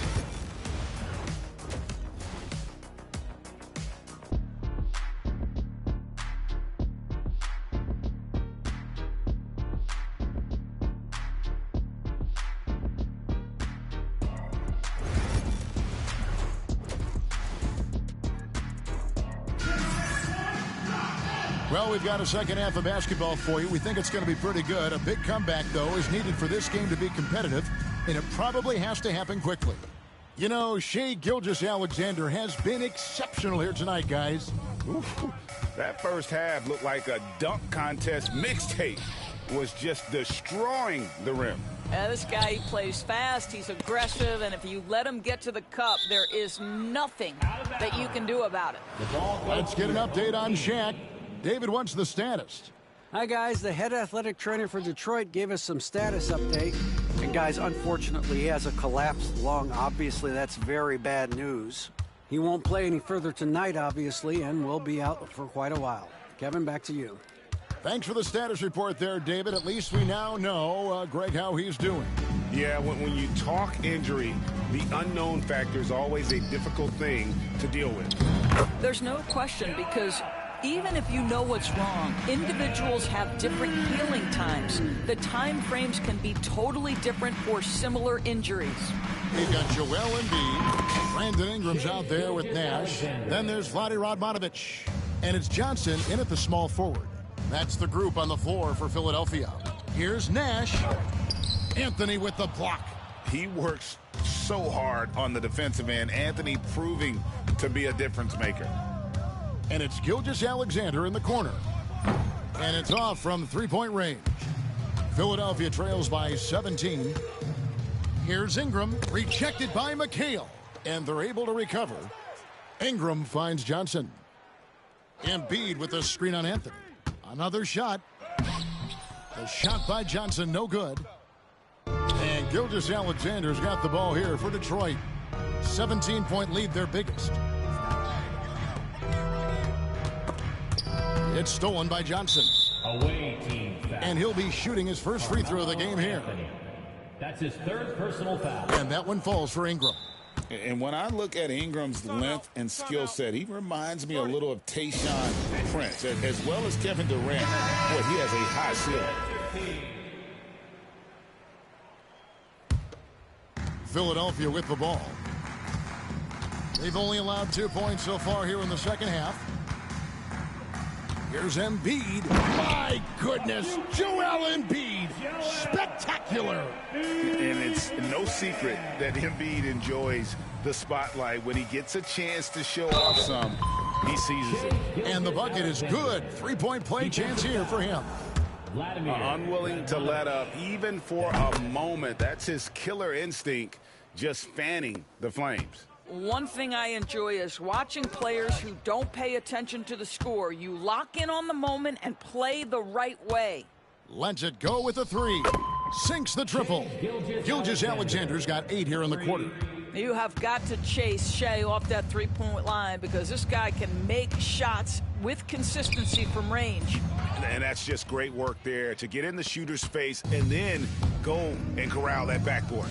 Well, we've got a second half of basketball for you. We think it's going to be pretty good. A big comeback, though, is needed for this game to be competitive, and it probably has to happen quickly. You know, Shai Gilgeous-Alexander has been exceptional here tonight, guys. Ooh, that first half looked like a dunk contest mixtape. Was just destroying the rim. This guy plays fast, he's aggressive, and if you let him get to the cup, there is nothing that you can do about it. Let's get an update on Shaq. David, what's the status? Hi, guys. The head athletic trainer for Detroit gave us some status update. And, guys, unfortunately, he has a collapsed lung. Obviously, that's very bad news. He won't play any further tonight, obviously, and will be out for quite a while. Kevin, back to you. Thanks for the status report there, David. At least we now know, Greg, how he's doing. Yeah, when you talk injury, the unknown factor is always a difficult thing to deal with. There's no question, because even if you know what's wrong, individuals have different healing times. The time frames can be totally different for similar injuries. We've got Joel Embiid. Brandon Ingram's out there with Nash. Then there's Vlade Radmanovich. And it's Johnson in at the small forward. That's the group on the floor for Philadelphia. Here's Nash. Anthony with the block. He works so hard on the defensive end. Anthony proving to be a difference maker. And it's Gilgeous-Alexander in the corner. And it's off from three-point range. Philadelphia trails by 17. Here's Ingram, rejected by McHale. And they're able to recover. Ingram finds Johnson. Embiid with a screen on Anthony. Another shot. The shot by Johnson, no good. And Gilgeous-Alexander's got the ball here for Detroit. 17-point lead, their biggest. It's stolen by Johnson. Away team foul. And he'll be shooting his first free throw of the game here. That's his third personal foul. And that one falls for Ingram. And when I look at Ingram's length and skill set, he reminds me a little of Tayshaun Prince, as well as Kevin Durant. Boy, he has a high ceiling. Philadelphia with the ball. They've only allowed 2 points so far here in the second half. Here's Embiid. My goodness, Joel Embiid. Spectacular. And it's no secret that Embiid enjoys the spotlight. When he gets a chance to show off some, he seizes it. And the bucket is good. 3-point play chance here for him. Unwilling to let up even for a moment. That's his killer instinct, just fanning the flames. One thing I enjoy is watching players who don't pay attention to the score. You lock in on the moment and play the right way. Lets it go with a three. Sinks the triple. Gilgeous-Alexander's got 8 here in the quarter. You have got to chase Shai off that three-point line because this guy can make shots with consistency from range. And that's just great work there to get in the shooter's face and then go and corral that backboard.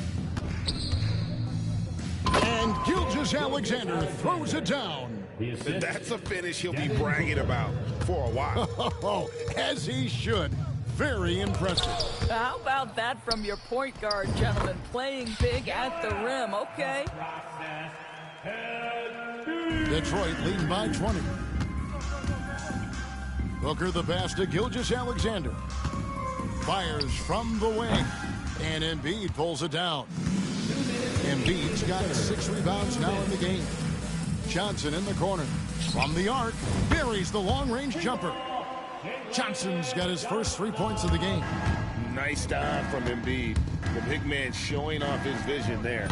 And Gilgeous-Alexander throws it down. That's a finish he'll be bragging about for a while. As he should. Very impressive. How about that from your point guard, gentlemen? Playing big at the rim. Okay. Detroit leading by 20. Booker the pass to Gilgeous-Alexander. Fires from the wing. And Embiid pulls it down. Embiid's got 6 rebounds now in the game. Johnson in the corner. From the arc, buries the long-range jumper. Johnson's got his first 3 points of the game. Nice dive from Embiid. The big man showing off his vision there.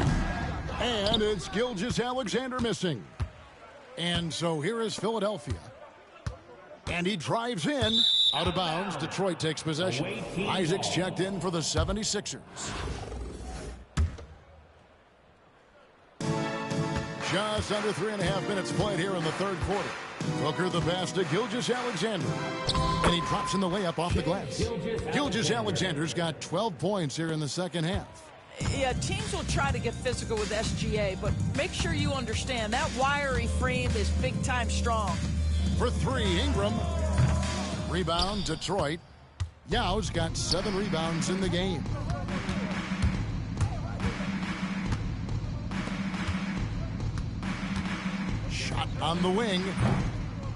And it's Gilgeous-Alexander missing. And so here is Philadelphia. And he drives in. Out of bounds. Detroit takes possession. Isaac's checked in for the 76ers. Just under 3.5 minutes played here in the third quarter. Booker the pass to Gilgeous-Alexander. And he drops in the layup off the glass. Gilgeous-Alexander's got 12 points here in the second half. Yeah, teams will try to get physical with SGA, but make sure you understand that wiry frame is big-time strong. For 3, Ingram. Rebound, Detroit. Yao's got 7 rebounds in the game. Shot on the wing.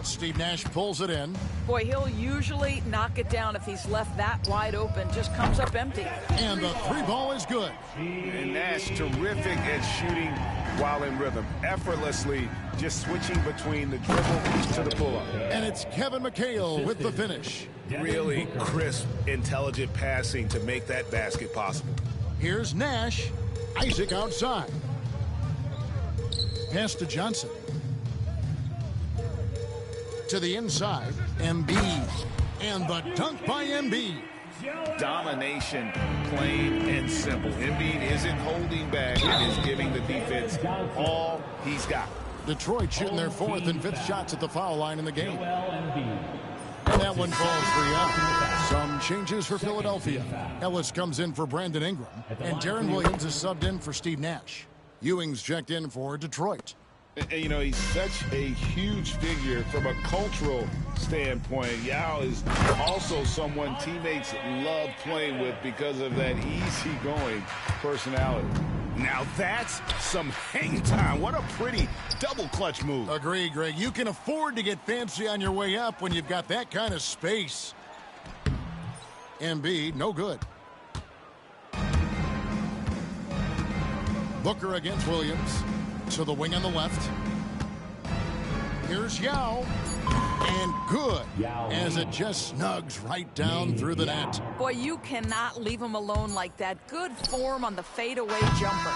Steve Nash pulls it in. Boy, he'll usually knock it down if he's left that wide open. Just comes up empty. And the 3 ball is good. And Nash terrific at shooting while in rhythm. Effortlessly just switching between the dribble to the pull-up. And it's Kevin McHale with the finish. Really crisp, intelligent passing to make that basket possible. Here's Nash. Isaac outside. Pass to Johnson. To the inside, Embiid. And the dunk by Embiid. Domination, plain and simple. Embiid isn't holding back and is giving the defense all he's got. Detroit shooting their 4th and 5th shots at the foul line in the game. And that one falls for Yao. Some changes for Philadelphia. Ellis comes in for Brandon Ingram. And Darren Williams is subbed in for Steve Nash. Ewing's checked in for Detroit. And, you know, he's such a huge figure from a cultural standpoint. Yao is also someone teammates love playing with because of that easygoing personality. Now that's some hang time. What a pretty double clutch move. Agree, Greg. You can afford to get fancy on your way up when you've got that kind of space. Embiid, no good. Booker against Williams. To the wing on the left. Here's Yao. And good. As it just snugs right down through the net. Boy, you cannot leave him alone like that. Good form on the fadeaway jumper.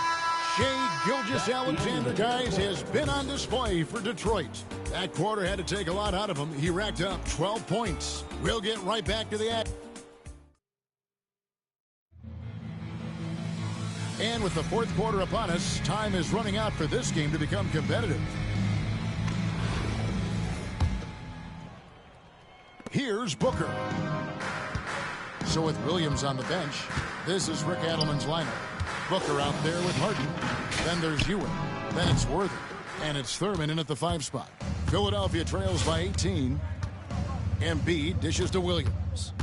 Shai Gilgeous-Alexander, guys, has been on display for Detroit. That quarter had to take a lot out of him. He racked up 12 points. We'll get right back to the act. And with the fourth quarter upon us, time is running out for this game to become competitive. Here's Booker. So with Williams on the bench, this is Rick Adelman's lineup. Booker out there with Harden. Then there's Ewing. Then it's Worthy. And it's Thurman in at the 5 spot. Philadelphia trails by 18. Embiid dishes to Williams.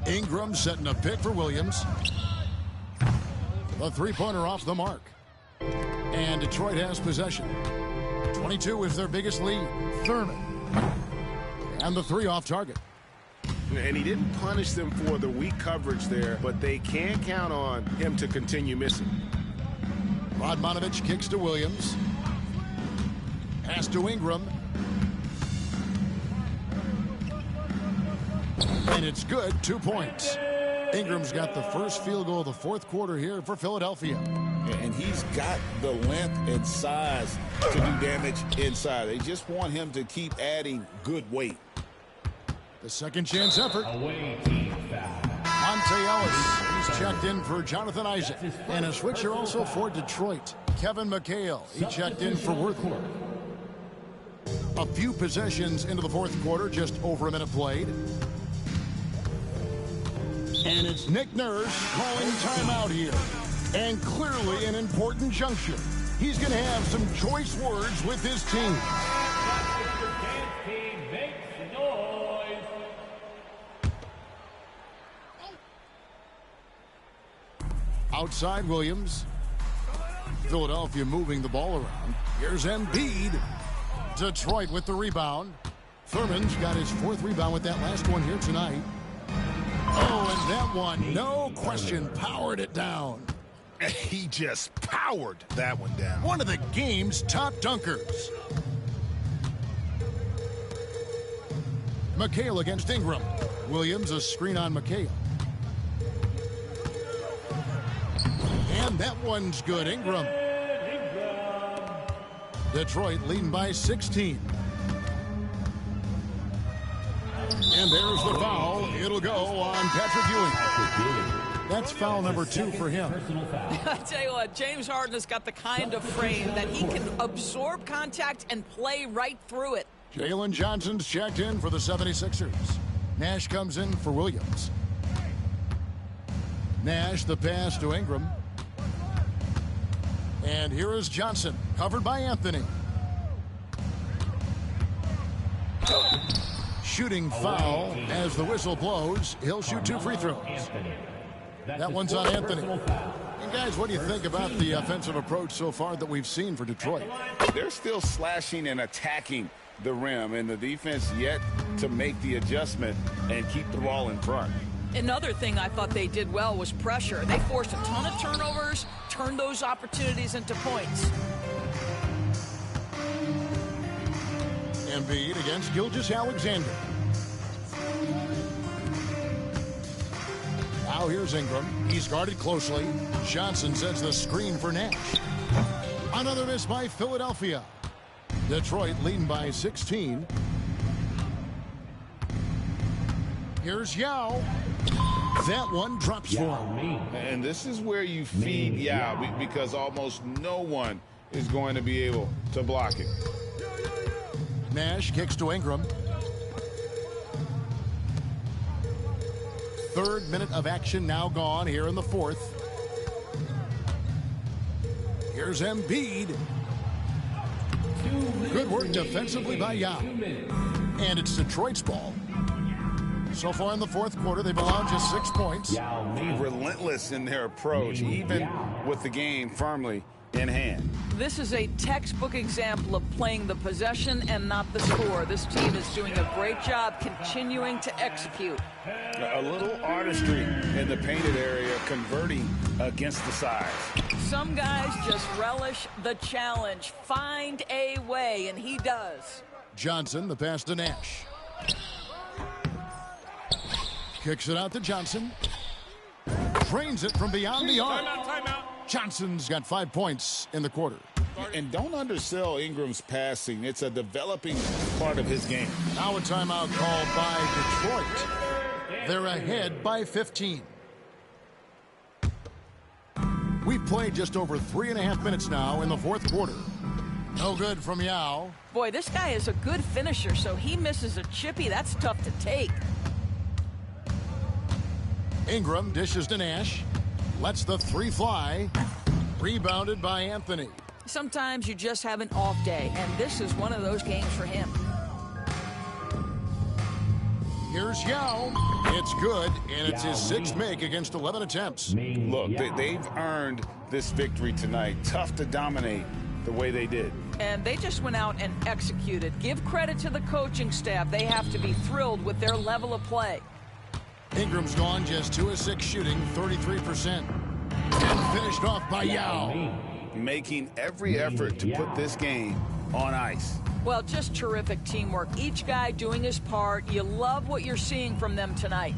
Ingram setting a pick for Williams. The 3-pointer off the mark. And Detroit has possession. 22 is their biggest lead. Thurman. And the 3 off target. And he didn't punish them for the weak coverage there, but they can count on him to continue missing. Radmanovich kicks to Williams. Pass to Ingram. And it's good, 2 points. Ingram's got the first field goal of the fourth quarter here for Philadelphia. And he's got the length and size to do damage inside. They just want him to keep adding good weight. The second chance effort. Monte Ellis. He's checked in for Jonathan Isaac. And a switcher also for Detroit. Kevin McHale. He checked in for Worthy. A few possessions into the fourth quarter. Just over a minute played. And it's Nick Nurse calling timeout here. And clearly an important juncture. he's going to have some choice words with his team. Outside Williams. Philadelphia moving the ball around. Here's Embiid. Detroit with the rebound. Thurman's got his 4th rebound with that last one here tonight. Oh, and that one, no question, powered it down. He just powered that one down. One of the game's top dunkers. McHale against Ingram. Williams a screen on McHale. And that one's good. Ingram. Detroit leading by 16. And there's the foul. It'll go on Patrick Ewing. That's foul number 2 for him. I tell you what, James Harden has got the kind of frame that he can absorb contact and play right through it. Jalen Johnson's checked in for the 76ers. Nash comes in for Williams. Nash the pass to Ingram. And here is Johnson, covered by Anthony. Shooting foul as the whistle blows. He'll shoot 2 free throws. That one's on Anthony. And guys, what do you think about the offensive approach so far that we've seen for Detroit? They're still slashing and attacking the rim, and the defense yet to make the adjustment and keep the ball in front. Another thing I thought they did well was pressure. They forced a ton of turnovers, turned those opportunities into points. Embiid against Gilgeous-Alexander. Now here's Ingram. He's guarded closely. Johnson sets the screen for Nash. Another miss by Philadelphia. Detroit leading by 16. Here's Yao. That one drops for him. And this is where you feed Yao, because almost no one is going to be able to block it. Nash kicks to Ingram. 3rd minute of action now gone here in the 4th. Here's Embiid. Good work defensively by Yao. And it's Detroit's ball. So far in the 4th quarter, they've allowed just 6 points. Relentless in their approach, even with the game firmly in hand. This is a textbook example of playing the possession and not the score. This team is doing a great job continuing to execute. A little artistry in the painted area, converting against the size. Some guys just relish the challenge. Find a way, and he does. Johnson, the pass to Nash. Kicks it out to Johnson. Trains it from beyond the arc. Timeout. Johnson's got 5 points in the quarter. And don't undersell Ingram's passing. It's a developing part of his game. Now a timeout called by Detroit. They're ahead by 15. We've played just over 3.5 minutes now in the 4th quarter. No good from Yao. Boy, this guy is a good finisher, so he misses a chippy. That's tough to take. Ingram dishes to Nash. Lets the 3 fly. Rebounded by Anthony. Sometimes you just have an off day, and this is one of those games for him. Here's Yao. It's good, and it's his 6th make against 11 attempts. Look, they've earned this victory tonight. Tough to dominate the way they did. And they just went out and executed. Give credit to the coaching staff. They have to be thrilled with their level of play. Ingram's gone just 2 of 6 shooting, 33%. And finished off by Yao. Making every effort to put this game on ice. Well, just terrific teamwork. Each guy doing his part. You love what you're seeing from them tonight.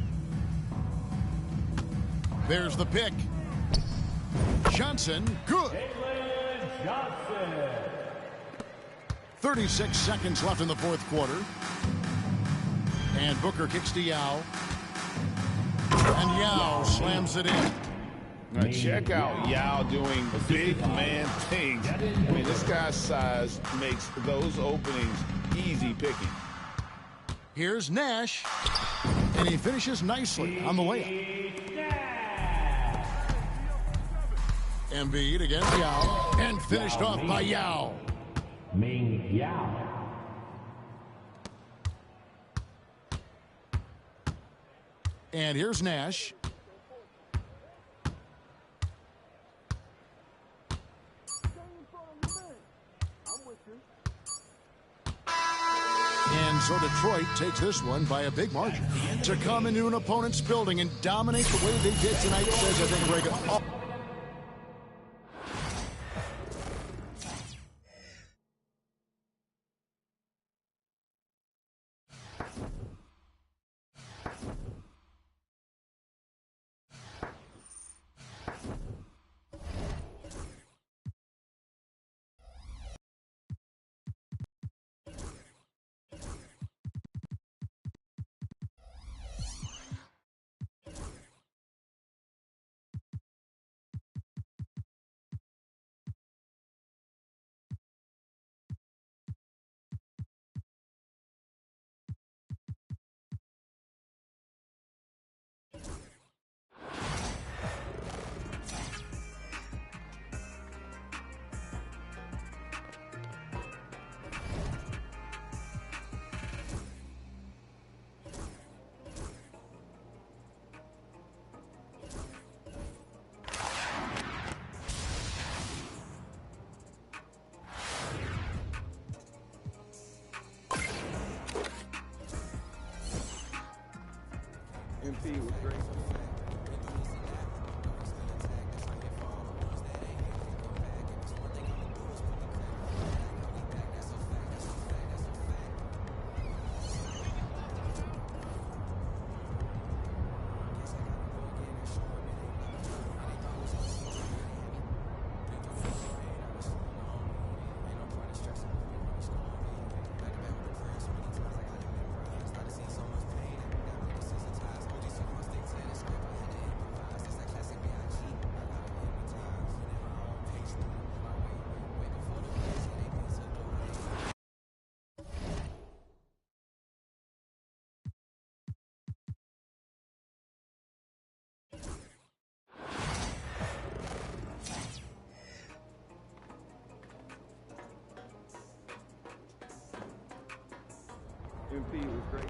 There's the pick. Johnson, good. 36 seconds left in the 4th quarter. And Booker kicks to Yao. And Yao slams it in. Now check out Yao doing big man things. I mean, this guy's size makes those openings easy picking. Here's Nash. And he finishes nicely on the layup. Embiid against Yao, and finished off by Yao. Ming Yao. And here's Nash. And so Detroit takes this one by a big margin. To come into an opponent's building and dominate the way they did tonight says, I think, Reagan. Oh. MP was great. MP was great.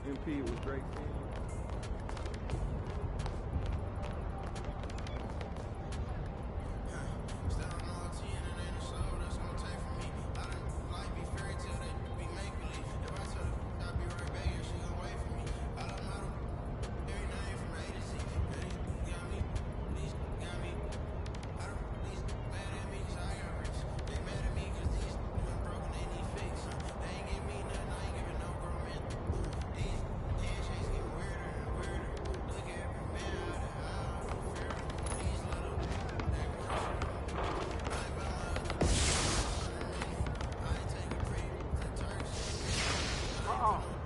MP, it was great seeing you.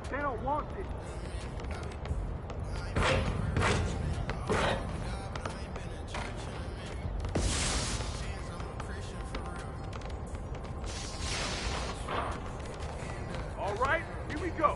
They don't want this. All right, here we go.